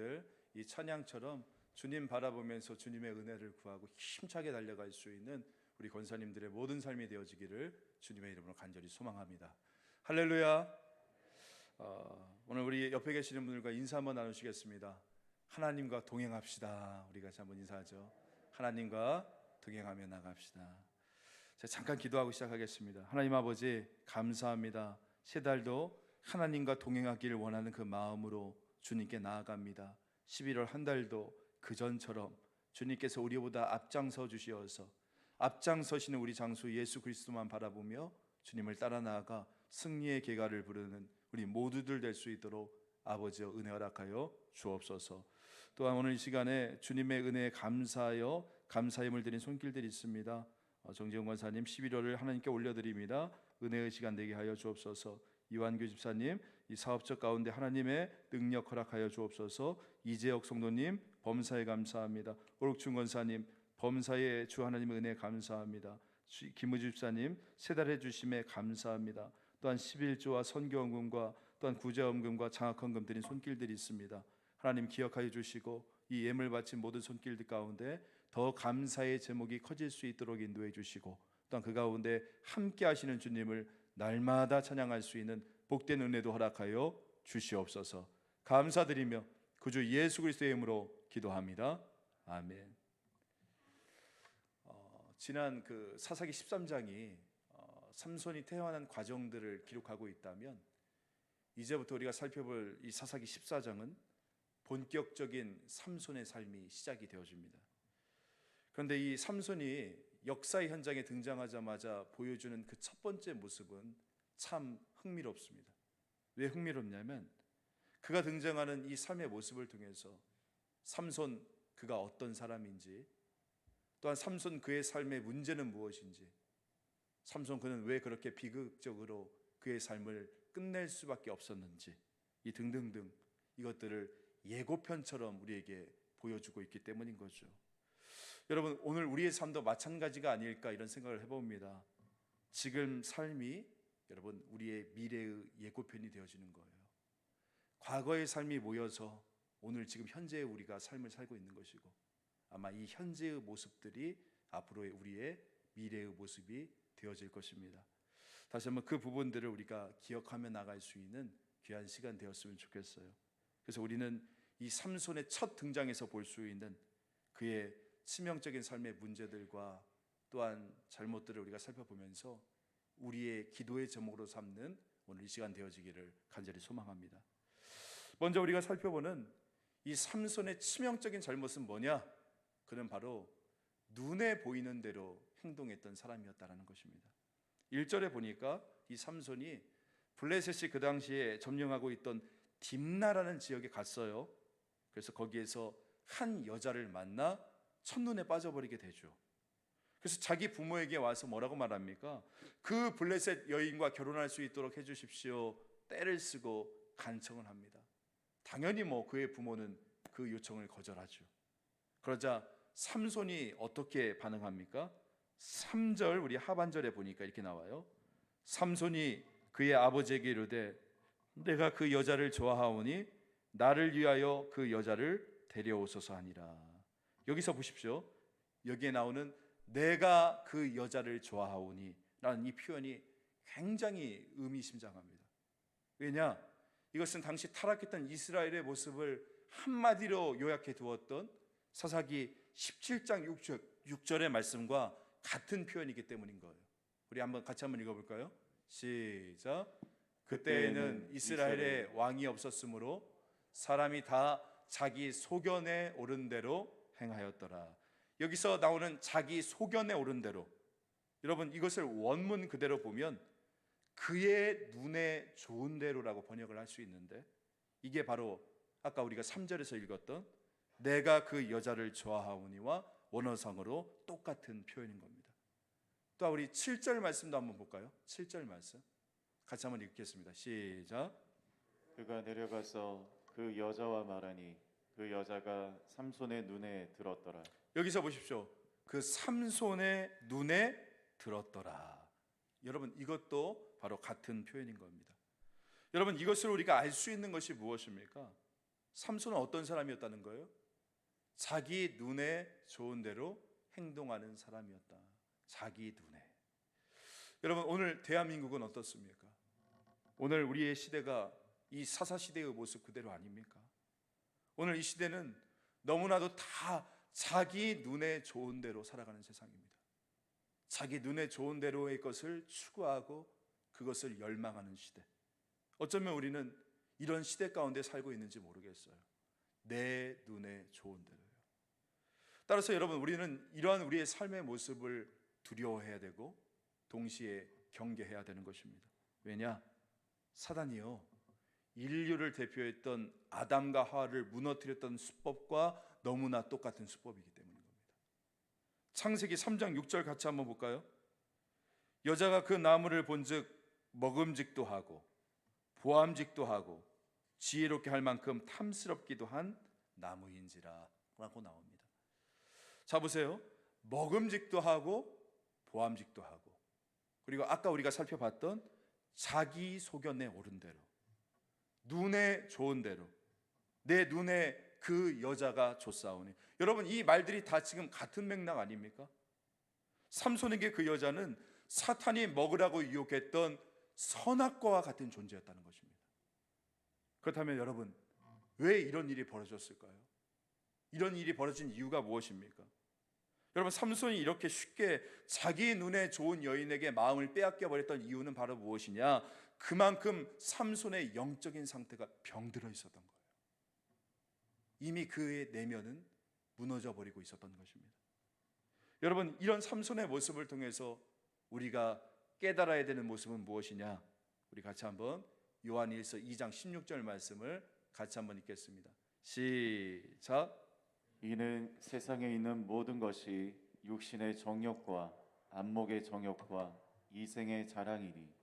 오늘 이 찬양처럼 주님 바라보면서 주님의 은혜를 구하고 힘차게 달려갈 수 있는 우리 권사님들의 모든 삶이 되어지기를 주님의 이름으로 간절히 소망합니다. 할렐루야. 오늘 우리 옆에 계시는 분들과 인사 한번 나누시겠습니다. 하나님과 동행합시다. 우리가 같이 한번 인사하죠. 하나님과 동행하며 나갑시다. 제가 잠깐 기도하고 시작하겠습니다. 하나님 아버지 감사합니다. 새 달도 하나님과 동행하기를 원하는 그 마음으로 주님께 나아갑니다. 11월 한 달도 그전처럼 주님께서 우리보다 앞장서 주시어서 앞장서시는 우리 장수 예수 그리스도만 바라보며 주님을 따라 나아가 승리의 계가를 부르는 우리 모두들 될 수 있도록 아버지여 은혜 허락하여 주옵소서. 또한 오늘 이 시간에 주님의 은혜에 감사하여 감사임을 드린 손길들이 있습니다. 정재훈 권사님 11월을 하나님께 올려드립니다. 은혜의 시간 되게 하여 주옵소서. 이완규 집사님 이 사업적 가운데 하나님의 능력 허락하여 주옵소서. 이재혁 성도님 범사에 감사합니다. 오록춘 권사님 범사에 주 하나님의 은혜 감사합니다. 김우주 집사님 세달해 주심에 감사합니다. 또한 11조와 선교헌금과 또한 구제헌금과 장학헌금 드린 손길들이 있습니다. 하나님 기억하여 주시고 이 예물 바친 모든 손길들 가운데 더 감사의 제목이 커질 수 있도록 인도해 주시고 또한 그 가운데 함께 하시는 주님을 날마다 찬양할 수 있는 복된 은혜도 허락하여 주시옵소서. 감사드리며 구주 예수 그리스도의 이름으로 기도합니다. 아멘. 지난 그 사사기 13장이 삼손이 태어난 과정들을 기록하고 있다면 이제부터 우리가 살펴볼 이 사사기 14장은 본격적인 삼손의 삶이 시작이 되어집니다. 그런데 이 삼손이 역사의 현장에 등장하자마자 보여주는 그 첫 번째 모습은 참 흥미롭습니다. 왜 흥미롭냐면 그가 등장하는 이 삶의 모습을 통해서 삼손 그가 어떤 사람인지, 또한 삼손 그의 삶의 문제는 무엇인지, 삼손 그는 왜 그렇게 비극적으로 그의 삶을 끝낼 수밖에 없었는지, 이 등등등 이것들을 예고편처럼 우리에게 보여주고 있기 때문인 거죠. 여러분 오늘 우리의 삶도 마찬가지가 아닐까 이런 생각을 해봅니다. 지금 삶이 여러분 우리의 미래의 예고편이 되어지는 거예요. 과거의 삶이 모여서 오늘 지금 현재의 우리가 삶을 살고 있는 것이고 아마 이 현재의 모습들이 앞으로의 우리의 미래의 모습이 되어질 것입니다. 다시 한번 그 부분들을 우리가 기억하며 나갈 수 있는 귀한 시간 되었으면 좋겠어요. 그래서 우리는 이 삼손의 첫 등장에서 볼 수 있는 그의 치명적인 삶의 문제들과 또한 잘못들을 우리가 살펴보면서 우리의 기도의 제목으로 삼는 오늘 이 시간 되어지기를 간절히 소망합니다. 먼저 우리가 살펴보는 이 삼손의 치명적인 잘못은 뭐냐? 그는 바로 눈에 보이는 대로 행동했던 사람이었다는 것입니다. 1절에 보니까 이 삼손이 블레셋이 그 당시에 점령하고 있던 딥나라는 지역에 갔어요. 그래서 거기에서 한 여자를 만나 첫눈에 빠져버리게 되죠. 그래서 자기 부모에게 와서 뭐라고 말합니까? 그 블레셋 여인과 결혼할 수 있도록 해주십시오. 떼를 쓰고 간청을 합니다. 당연히 그의 부모는 그 요청을 거절하죠. 그러자 삼손이 어떻게 반응합니까? 3절 우리 하반절에 보니까 이렇게 나와요. 삼손이 그의 아버지에게 이르되 내가 그 여자를 좋아하오니 나를 위하여 그 여자를 데려오소서 하니라. 여기서 보십시오. 여기에 나오는 내가 그 여자를 좋아하오니 라는 이 표현이 굉장히 의미심장합니다. 왜냐? 이것은 당시 타락했던 이스라엘의 모습을 한마디로 요약해 두었던 사사기 17장 6절의 말씀과 같은 표현이기 때문인 거예요. 우리 같이 한번 읽어볼까요? 시작. 그때에는 이스라엘에 왕이 없었으므로 사람이 다 자기 소견에 오른 대로 행하였더라. 여기서 나오는 자기 소견에 오른 대로, 여러분 이것을 원문 그대로 보면 그의 눈에 좋은 대로라고 번역을 할 수 있는데 이게 바로 아까 우리가 3절에서 읽었던 내가 그 여자를 좋아하오니와 원어상으로 똑같은 표현인 겁니다. 또 우리 7절 말씀도 한번 볼까요? 7절 말씀 같이 한번 읽겠습니다. 시작. 그가 내려가서 그 여자와 말하니 그 여자가 삼손의 눈에 들었더라. 여기서 보십시오. 그 삼손의 눈에 들었더라. 여러분 이것도 바로 같은 표현인 겁니다. 여러분 이것을 우리가 알 수 있는 것이 무엇입니까? 삼손은 어떤 사람이었다는 거예요? 자기 눈에 좋은 대로 행동하는 사람이었다. 자기 눈에. 여러분, 오늘 대한민국은 어떻습니까? 오늘 우리의 시대가 이 사사시대의 모습 그대로 아닙니까? 오늘 이 시대는 너무나도 다 자기 눈에 좋은 대로 살아가는 세상입니다. 자기 눈에 좋은 대로의 것을 추구하고 그것을 열망하는 시대. 어쩌면 우리는 이런 시대 가운데 살고 있는지 모르겠어요. 내 눈에 좋은 대로요. 따라서 여러분, 우리는 이러한 우리의 삶의 모습을 두려워해야 되고 동시에 경계해야 되는 것입니다. 왜냐? 사단이요, 인류를 대표했던 아담과 하와를 무너뜨렸던 수법과 너무나 똑같은 수법이기 때문입니다. 창세기 3장 6절 같이 한번 볼까요? 여자가 그 나무를 본즉 먹음직도 하고 보암직도 하고 지혜롭게 할 만큼 탐스럽기도 한 나무인지라 라고 나옵니다. 자, 보세요. 먹음직도 하고 보암직도 하고, 그리고 아까 우리가 살펴봤던 자기 소견에 옳은 대로, 눈에 좋은 대로, 내 눈에 그 여자가 좋사오니. 여러분, 이 말들이 다 지금 같은 맥락 아닙니까? 삼손에게 그 여자는 사탄이 먹으라고 유혹했던 선악과와 같은 존재였다는 것입니다. 그렇다면 여러분, 왜 이런 일이 벌어졌을까요? 이런 일이 벌어진 이유가 무엇입니까? 여러분, 삼손이 이렇게 쉽게 자기 눈에 좋은 여인에게 마음을 빼앗겨 버렸던 이유는 바로 무엇이냐? 그만큼 삼손의 영적인 상태가 병들어 있었던 거예요. 이미 그의 내면은 무너져 버리고 있었던 것입니다. 여러분, 이런 삼손의 모습을 통해서 우리가 깨달아야 되는 모습은 무엇이냐? 우리 같이 한번 요한일서 2장 16절 말씀을 같이 한번 읽겠습니다. 시작. 이는 세상에 있는 모든 것이 육신의 정욕과 안목의 정욕과 이생의 자랑이니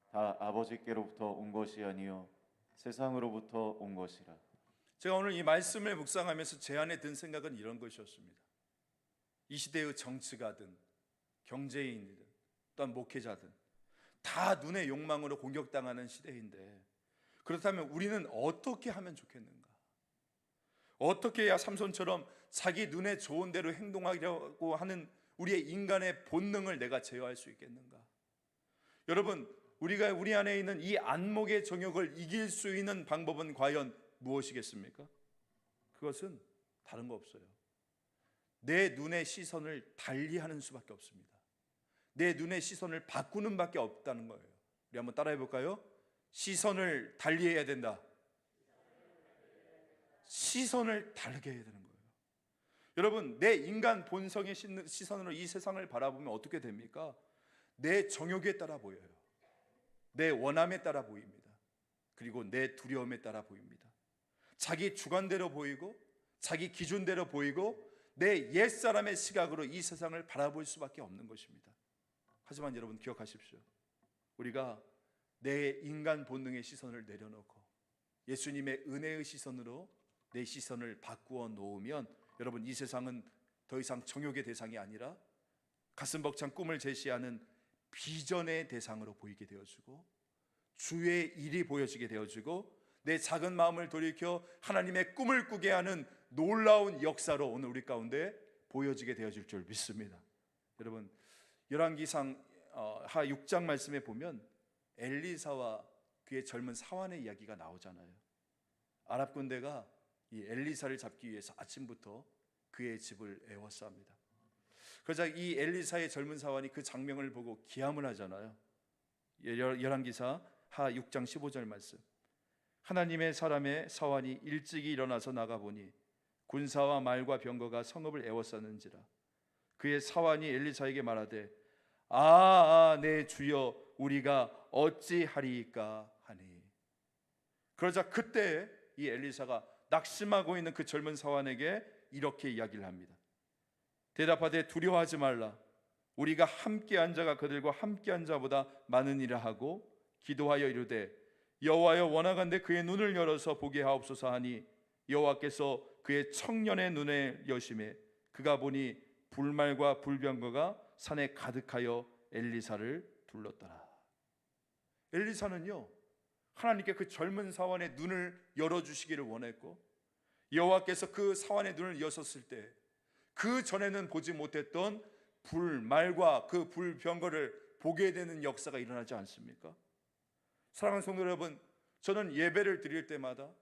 다 아버지께로부터 온 것이 아니요 세상으로부터 온 것이라. 제가 오늘 이 말씀을 묵상하면서 제 안에 든 생각은 이런 것이었습니다. 이 시대의 정치가든 경제인이든 또한 목회자든 다 눈의 욕망으로 공격당하는 시대인데, 그렇다면 우리는 어떻게 하면 좋겠는가? 어떻게 해야 삼손처럼 자기 눈에 좋은 대로 행동하려고 하는 우리의 인간의 본능을 내가 제어할 수 있겠는가? 여러분, 우리가 우리 안에 있는 이 안목의 정욕을 이길 수 있는 방법은 과연 무엇이겠습니까? 그것은 다른 거 없어요. 내 눈의 시선을 달리하는 수밖에 없습니다. 내 눈의 시선을 바꾸는 밖에 없다는 거예요. 우리 한번 따라해 볼까요? 시선을 달리해야 된다. 시선을 다르게 해야 되는 거예요. 여러분, 내 인간 본성의 시선으로 이 세상을 바라보면 어떻게 됩니까? 내 정욕에 따라 보여요. 내 원함에 따라 보입니다. 그리고 내 두려움에 따라 보입니다. 자기 주관대로 보이고 자기 기준대로 보이고 내 옛사람의 시각으로 이 세상을 바라볼 수밖에 없는 것입니다. 하지만 여러분, 기억하십시오. 우리가 내 인간 본능의 시선을 내려놓고 예수님의 은혜의 시선으로 내 시선을 바꾸어 놓으면, 여러분, 이 세상은 더 이상 정욕의 대상이 아니라 가슴 벅찬 꿈을 제시하는 비전의 대상으로 보이게 되어지고, 주의 일이 보여지게 되어지고, 내 작은 마음을 돌이켜 하나님의 꿈을 꾸게 하는 놀라운 역사로 오늘 우리 가운데 보여지게 되어질 줄 믿습니다. 여러분, 열왕기상 하 6장 말씀에 보면 엘리사와 그의 젊은 사환의 이야기가 나오잖아요. 아랍 군대가 이 엘리사를 잡기 위해서 아침부터 그의 집을 에워쌉니다. 그러자 이 엘리사의 젊은 사환이 그 장면을 보고 기함을 하잖아요. 열왕기사 하 6장 15절 말씀. 하나님의 사람의 사환이 일찍이 일어나서 나가보니 군사와 말과 병거가 성읍을 에워쌌는지라. 그의 사환이 엘리사에게 말하되 내 주여, 우리가 어찌하리이까 하니. 그러자 그때 이 엘리사가 낙심하고 있는 그 젊은 사환에게 이렇게 이야기를 합니다. 대답하되 두려워하지 말라. 우리가 함께한 자가 그들과 함께한 자보다 많으니라 하고 기도하여 이르되 여호와여, 원하건대 그의 눈을 열어서 보게 하옵소서 하니 여호와께서 그의 청년의 눈에 여심해 그가 보니 불말과 불병거가 산에 가득하여 엘리사를 둘렀더라. 엘리사는요, 하나님께 그 젊은 사원의 눈을 열어주시기를 원했고, 여호와께서 그 사환의 눈을 여셨을 때 그 전에는 보지 못했던 불말과 그 불병거를 보게 되는 역사가 일어나지 않습니까? 사랑하는 성도 여러분, 저는 예배를 드릴 때마다,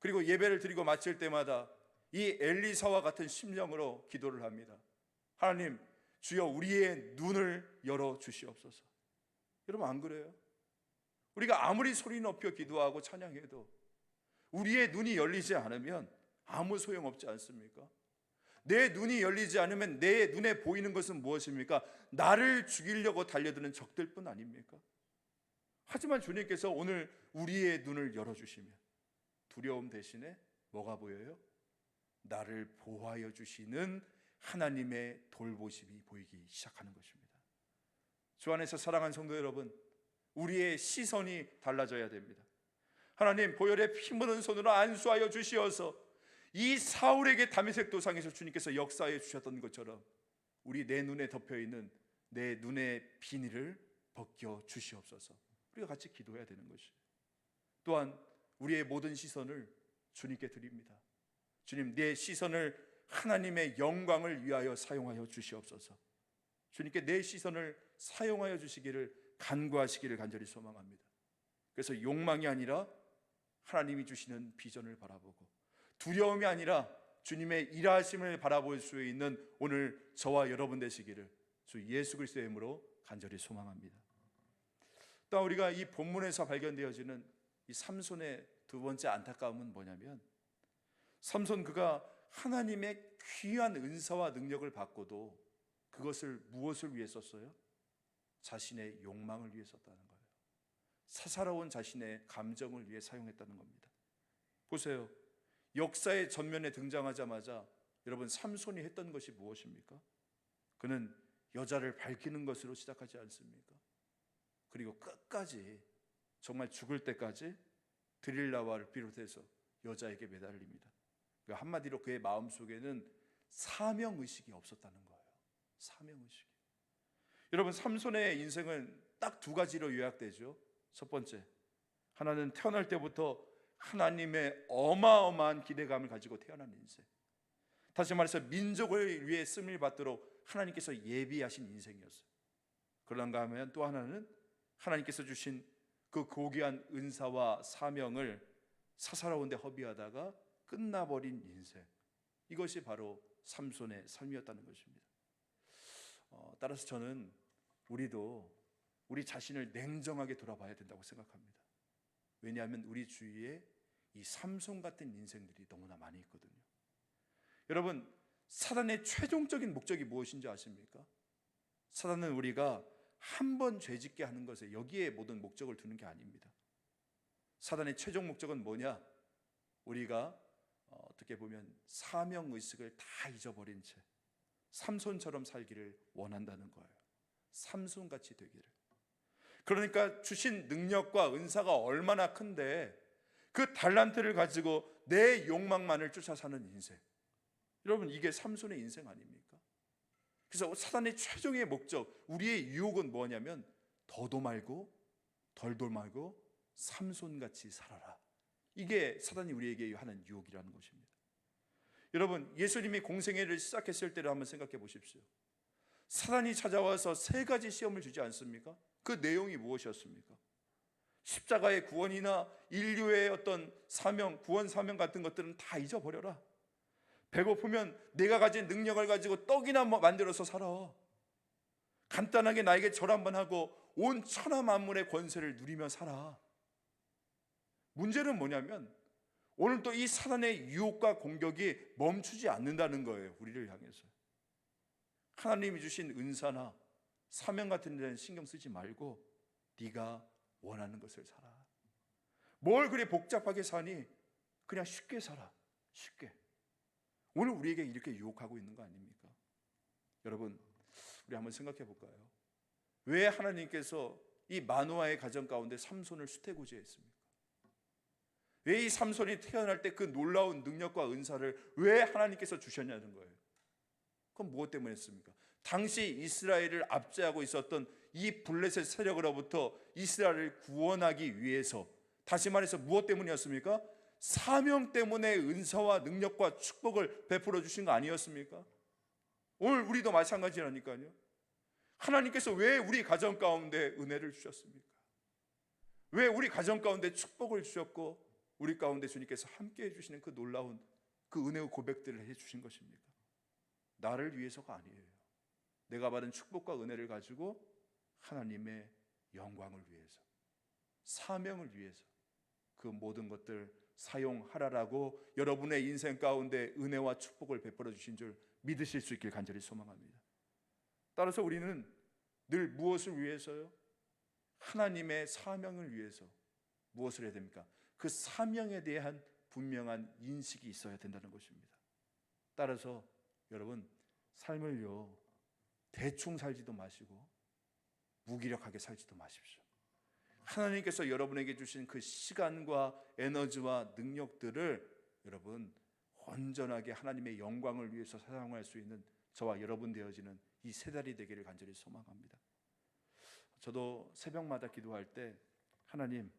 그리고 예배를 드리고 마칠 때마다 이 엘리사와 같은 심령으로 기도를 합니다. 하나님, 주여 우리의 눈을 열어 주시옵소서. 여러분, 안 그래요? 우리가 아무리 소리 높여 기도하고 찬양해도 우리의 눈이 열리지 않으면 아무 소용없지 않습니까? 내 눈이 열리지 않으면 내 눈에 보이는 것은 무엇입니까? 나를 죽이려고 달려드는 적들뿐 아닙니까? 하지만 주님께서 오늘 우리의 눈을 열어주시면 두려움 대신에 뭐가 보여요? 나를 보호하여 주시는 하나님의 돌보심이 보이기 시작하는 것입니다. 주 안에서 사랑하는 성도 여러분, 우리의 시선이 달라져야 됩니다. 하나님, 보혈의 피 묻은 손으로 안수하여 주시어서 이 사울에게 다메섹 도상에서 주님께서 역사해 주셨던 것처럼 우리 내 눈에 덮여있는 내 눈의 비닐을 벗겨 주시옵소서. 우리가 같이 기도해야 되는 것이에요. 또한 우리의 모든 시선을 주님께 드립니다. 주님, 내 시선을 하나님의 영광을 위하여 사용하여 주시옵소서. 주님께 내 시선을 사용하여 주시기를 간구하시기를 간절히 소망합니다. 그래서 욕망이 아니라 하나님이 주시는 비전을 바라보고, 두려움이 아니라 주님의 일하심을 바라볼 수 있는 오늘 저와 여러분 되시기를 주 예수 그리스도의 이름으로 간절히 소망합니다. 또 우리가 이 본문에서 발견되어지는 이 삼손의 두 번째 안타까움은 뭐냐면, 삼손 그가 하나님의 귀한 은사와 능력을 받고도 그것을 무엇을 위해 썼어요? 자신의 욕망을 위해 썼다는 거예요. 사사로운 자신의 감정을 위해 사용했다는 겁니다. 보세요. 역사의 전면에 등장하자마자 여러분, 삼손이 했던 것이 무엇입니까? 그는 여자를 밝히는 것으로 시작하지 않습니까? 그리고 끝까지, 정말 죽을 때까지 드릴라와를 비롯해서 여자에게 매달립니다. 한마디로 그의 마음속에는 사명의식이 없었다는 거예요. 사명의식이. 여러분, 삼손의 인생은 딱 두 가지로 요약되죠. 첫 번째, 하나는 태어날 때부터 하나님의 어마어마한 기대감을 가지고 태어난 인생, 다시 말해서 민족을 위해 쓰임을 받도록 하나님께서 예비하신 인생이었어요. 그런가 하면 또 하나는 하나님께서 주신 그 고귀한 은사와 사명을 사사로운 데 허비하다가 끝나버린 인생, 이것이 바로 삼손의 삶이었다는 것입니다. 따라서 저는 우리도 우리 자신을 냉정하게 돌아봐야 된다고 생각합니다. 왜냐하면 우리 주위에 이 삼손 같은 인생들이 너무나 많이 있거든요. 여러분, 사단의 최종적인 목적이 무엇인지 아십니까? 사단은 우리가 한 번 죄짓게 하는 것에 여기에 모든 목적을 두는 게 아닙니다. 사단의 최종 목적은 뭐냐? 우리가 어떻게 보면 사명의식을 다 잊어버린 채 삼손처럼 살기를 원한다는 거예요. 삼손같이 되기를. 그러니까 주신 능력과 은사가 얼마나 큰데 그 달란트를 가지고 내 욕망만을 쫓아 사는 인생, 여러분, 이게 삼손의 인생 아닙니까? 그래서 사단의 최종의 목적, 우리의 유혹은 뭐냐면 더도 말고 덜도 말고 삼손같이 살아라. 이게 사단이 우리에게 하는 유혹이라는 것입니다. 여러분, 예수님이 공생애를 시작했을 때를 한번 생각해 보십시오. 사단이 찾아와서 세 가지 시험을 주지 않습니까? 그 내용이 무엇이었습니까? 십자가의 구원이나 인류의 어떤 사명, 구원 사명 같은 것들은 다 잊어버려라. 배고프면 내가 가진 능력을 가지고 떡이나 만들어서 살아. 간단하게 나에게 절 한번 하고 온 천하 만물의 권세를 누리며 살아. 문제는 뭐냐면 오늘 또 이 사단의 유혹과 공격이 멈추지 않는다는 거예요. 우리를 향해서. 하나님이 주신 은사나 사명 같은 데는 신경 쓰지 말고 네가 원하는 것을 살아. 뭘 그리 복잡하게 사니? 그냥 쉽게 살아. 쉽게. 오늘 우리에게 이렇게 유혹하고 있는 거 아닙니까? 여러분, 우리 한번 생각해 볼까요? 왜 하나님께서 이 마노아의 가정 가운데 삼손을 수태고지했습니까? 왜 이 삼손이 태어날 때 그 놀라운 능력과 은사를 왜 하나님께서 주셨냐는 거예요. 그건 무엇 때문에 했습니까? 당시 이스라엘을 압제하고 있었던 이 블레셋 세력으로부터 이스라엘을 구원하기 위해서, 다시 말해서 무엇 때문이었습니까? 사명 때문에 은사와 능력과 축복을 베풀어 주신 거 아니었습니까? 오늘 우리도 마찬가지라니까요. 하나님께서 왜 우리 가정 가운데 은혜를 주셨습니까? 왜 우리 가정 가운데 축복을 주셨고 우리 가운데 주님께서 함께 해주시는 그 놀라운 그 은혜의 고백들을 해주신 것입니까? 나를 위해서가 아니에요. 내가 받은 축복과 은혜를 가지고 하나님의 영광을 위해서, 사명을 위해서 그 모든 것들 사용하라라고 여러분의 인생 가운데 은혜와 축복을 베풀어 주신 줄 믿으실 수 있길 간절히 소망합니다. 따라서 우리는 늘 무엇을 위해서요? 하나님의 사명을 위해서 무엇을 해야 됩니까? 그 사명에 대한 분명한 인식이 있어야 된다는 것입니다. 따라서 여러분, 삶을요 대충 살지도 마시고 무기력하게 살지도 마십시오. 하나님께서 여러분에게 주신 그 시간과 에너지와 능력들을 여러분 온전하게 하나님의 영광을 위해서 사용할 수 있는 저와 여러분 되어지는 이 세 달이 되기를 간절히 소망합니다. 저도 새벽마다 기도할 때 하나님,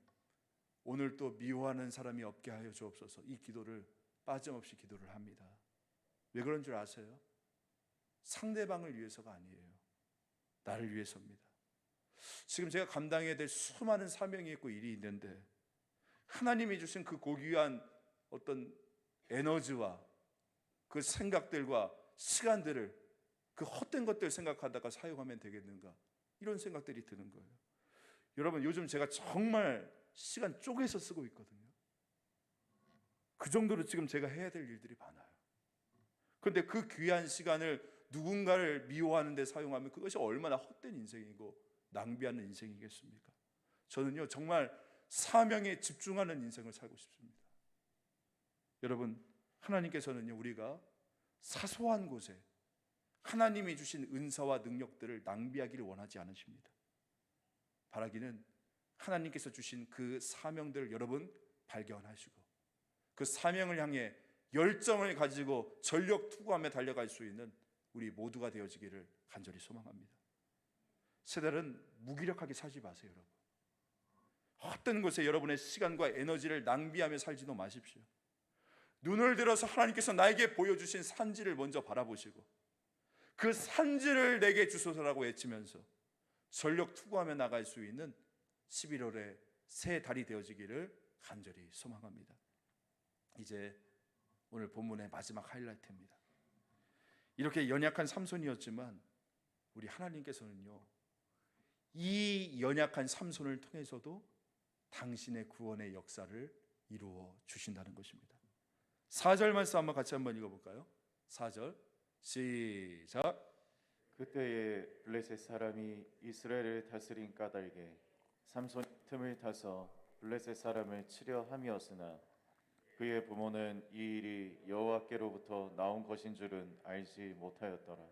오늘 또 미워하는 사람이 없게 하여 주옵소서, 이 기도를 빠짐없이 기도를 합니다. 왜 그런 줄 아세요? 상대방을 위해서가 아니에요. 나를 위해서입니다. 지금 제가 감당해야 될 수많은 사명이 있고 일이 있는데 하나님이 주신 그 고귀한 어떤 에너지와 그 생각들과 시간들을 그 헛된 것들 생각하다가 사용하면 되겠는가, 이런 생각들이 드는 거예요. 여러분, 요즘 제가 정말 시간 쪼개서 쓰고 있거든요. 그 정도로 지금 제가 해야 될 일들이 많아요. 그런데 그 귀한 시간을 누군가를 미워하는 데 사용하면 그것이 얼마나 헛된 인생이고 낭비하는 인생이겠습니까? 저는요 정말 사명에 집중하는 인생을 살고 싶습니다. 여러분, 하나님께서는요 우리가 사소한 곳에 하나님이 주신 은사와 능력들을 낭비하기를 원하지 않으십니다. 바라기는 하나님께서 주신 그 사명들을 여러분 발견하시고 그 사명을 향해 열정을 가지고 전력 투구하며 달려갈 수 있는 우리 모두가 되어지기를 간절히 소망합니다. 세달은 무기력하게 살지 마세요. 여러분, 헛된 곳에 여러분의 시간과 에너지를 낭비하며 살지도 마십시오. 눈을 들어서 하나님께서 나에게 보여주신 산지를 먼저 바라보시고 그 산지를 내게 주소서라고 외치면서 전력 투구하며 나갈 수 있는 11월의 새 달이 되어지기를 간절히 소망합니다. 이제 오늘 본문의 마지막 하이라이트입니다. 이렇게 연약한 삼손이었지만 우리 하나님께서는요 이 연약한 삼손을 통해서도 당신의 구원의 역사를 이루어 주신다는 것입니다. 4절 말씀 같이 한번 읽어볼까요? 4절 시작. 그때에 블레셋 사람이 이스라엘을 다스린 까닭에 삼손이 틈을 타서 블레셋 사람을 치려 함이었으나 그의 부모는 이 일이 여호와께로부터 나온 것인 줄은 알지 못하였더라.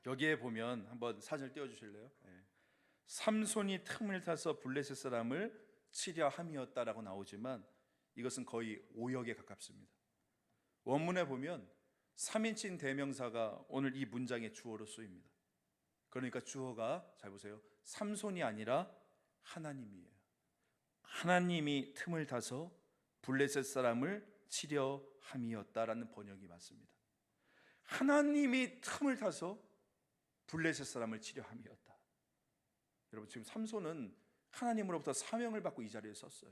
여기에 보면 한번 4절 띄워주실래요? 삼손이 틈을 타서 블레셋 사람을 치려 함이었다라고 나오지만 이것은 거의 오역에 가깝습니다. 원문에 보면 3인칭 대명사가 오늘 이 문장의 주어로 쓰입니다. 그러니까 주어가 잘 보세요. 삼손이 아니라 하나님이에요. 하나님이 틈을 타서 블레셋 사람을 치려 함이었다라는 번역이 맞습니다. 하나님이 틈을 타서 블레셋 사람을 치려 함이었다. 여러분, 지금 삼손은 하나님으로부터 사명을 받고 이 자리에 섰어요.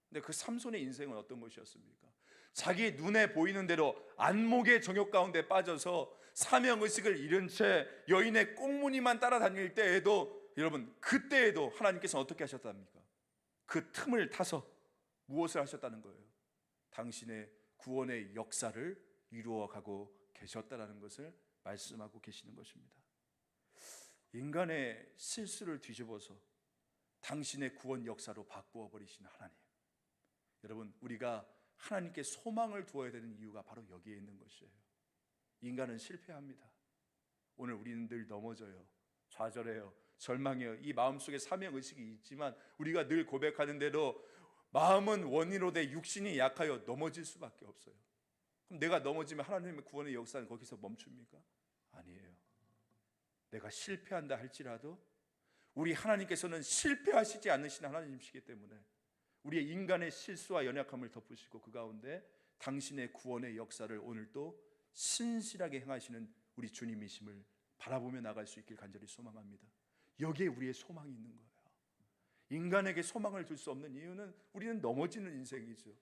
근데 그 삼손의 인생은 어떤 것이었습니까? 자기 눈에 보이는 대로 안목의 정욕 가운데 빠져서 사명의식을 잃은 채 여인의 꽁무니만 따라다닐 때에도 여러분 그때에도 하나님께서 어떻게 하셨답니까? 그 틈을 타서 무엇을 하셨다는 거예요? 당신의 구원의 역사를 이루어가고 계셨다는 것을 말씀하고 계시는 것입니다. 인간의 실수를 뒤집어서 당신의 구원 역사로 바꾸어 버리신 하나님, 여러분 우리가 하나님께 소망을 두어야 되는 이유가 바로 여기에 있는 것이에요. 인간은 실패합니다. 오늘 우리는 늘 넘어져요. 좌절해요. 절망해요. 이 마음속에 사명의식이 있지만 우리가 늘 고백하는 대로 마음은 원인으로 돼 육신이 약하여 넘어질 수밖에 없어요. 그럼 내가 넘어지면 하나님의 구원의 역사는 거기서 멈춥니까? 아니에요. 내가 실패한다 할지라도 우리 하나님께서는 실패하시지 않으신 하나님이시기 때문에 우리의 인간의 실수와 연약함을 덮으시고 그 가운데 당신의 구원의 역사를 오늘도 신실하게 행하시는 우리 주님이심을 바라보며 나갈 수 있길 간절히 소망합니다. 여기에 우리의 소망이 있는 거예요. 인간에게 소망을 줄 수 없는 이유는 우리는 넘어지는 인생이죠.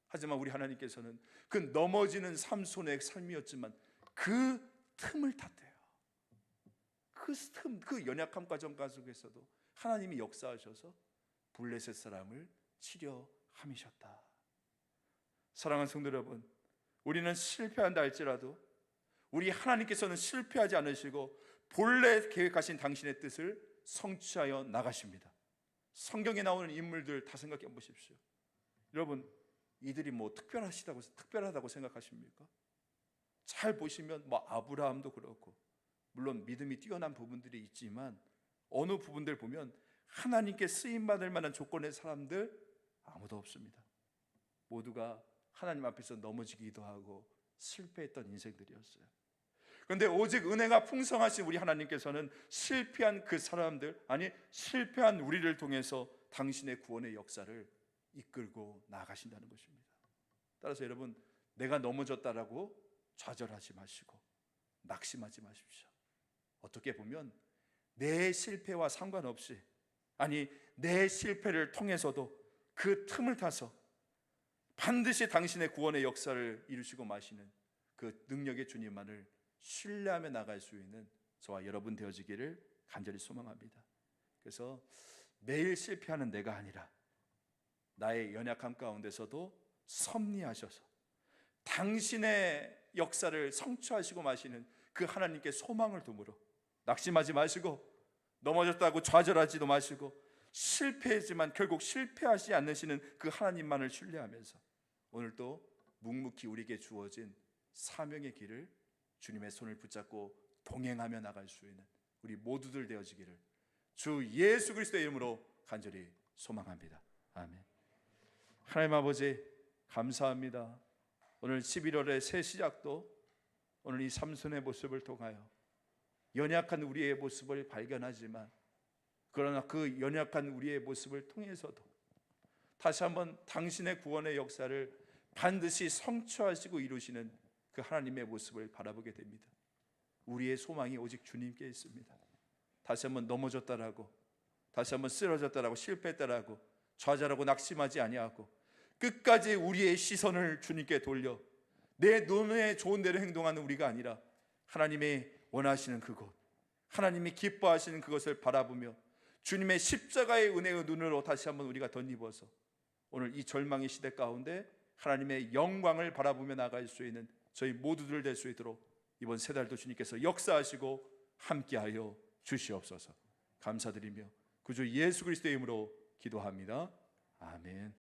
하지만 우리 하나님께서는 그 넘어지는 삼손의 삶이었지만 그 틈을 탔대요. 그 연약함 과정 속에서도 하나님이 역사하셔서 블레셋 사람을 치료함이셨다. 사랑하는 성도 여러분, 우리는 실패한다 할지라도 우리 하나님께서는 실패하지 않으시고 본래 계획하신 당신의 뜻을 성취하여 나가십니다. 성경에 나오는 인물들 다 생각해 보십시오. 여러분, 이들이 뭐 특별하다고 생각하십니까? 잘 보시면 뭐 아브라함도 그렇고, 물론 믿음이 뛰어난 부분들이 있지만 어느 부분들 보면 하나님께 쓰임받을 만한 조건의 사람들 아무도 없습니다. 모두가 하나님 앞에서 넘어지기도 하고 실패했던 인생들이었어요. 그런데 오직 은혜가 풍성하신 우리 하나님께서는 실패한 그 사람들, 아니 실패한 우리를 통해서 당신의 구원의 역사를 이끌고 나가신다는 것입니다. 따라서 여러분, 내가 넘어졌다라고 좌절하지 마시고 낙심하지 마십시오. 어떻게 보면 내 실패와 상관없이, 아니 내 실패를 통해서도 그 틈을 타서 반드시 당신의 구원의 역사를 이루시고 마시는 그 능력의 주님만을 신뢰하며 나갈 수 있는 저와 여러분 되어지기를 간절히 소망합니다. 그래서 매일 실패하는 내가 아니라 나의 연약함 가운데서도 섭리하셔서 당신의 역사를 성취하시고 마시는 그 하나님께 소망을 두므로 낙심하지 마시고 넘어졌다고 좌절하지도 마시고 실패했지만 결국 실패하지 않으시는 그 하나님만을 신뢰하면서 오늘도 묵묵히 우리에게 주어진 사명의 길을 주님의 손을 붙잡고 동행하며 나갈 수 있는 우리 모두들 되어지기를 주 예수 그리스도의 이름으로 간절히 소망합니다. 아멘. 하나님 아버지 감사합니다. 오늘 11월의 새 시작도 오늘 이 삼손의 모습을 통하여 연약한 우리의 모습을 발견하지만 그러나 그 연약한 우리의 모습을 통해서도 다시 한번 당신의 구원의 역사를 반드시 성취하시고 이루시는 그 하나님의 모습을 바라보게 됩니다. 우리의 소망이 오직 주님께 있습니다. 다시 한번 넘어졌다라고, 다시 한번 쓰러졌다라고, 실패했다라고 좌절하고 낙심하지 아니하고 끝까지 우리의 시선을 주님께 돌려 내 눈에 좋은 대로 행동하는 우리가 아니라 하나님의 원하시는 그곳, 하나님이 기뻐하시는 그것을 바라보며 주님의 십자가의 은혜의 눈으로 다시 한번 우리가 덧입어서 오늘 이 절망의 시대 가운데 하나님의 영광을 바라보며 나갈 수 있는 저희 모두들 될 수 있도록 이번 세 달도 주님께서 역사하시고 함께하여 주시옵소서. 감사드리며 구주 예수 그리스도의 이름으로 기도합니다. 아멘.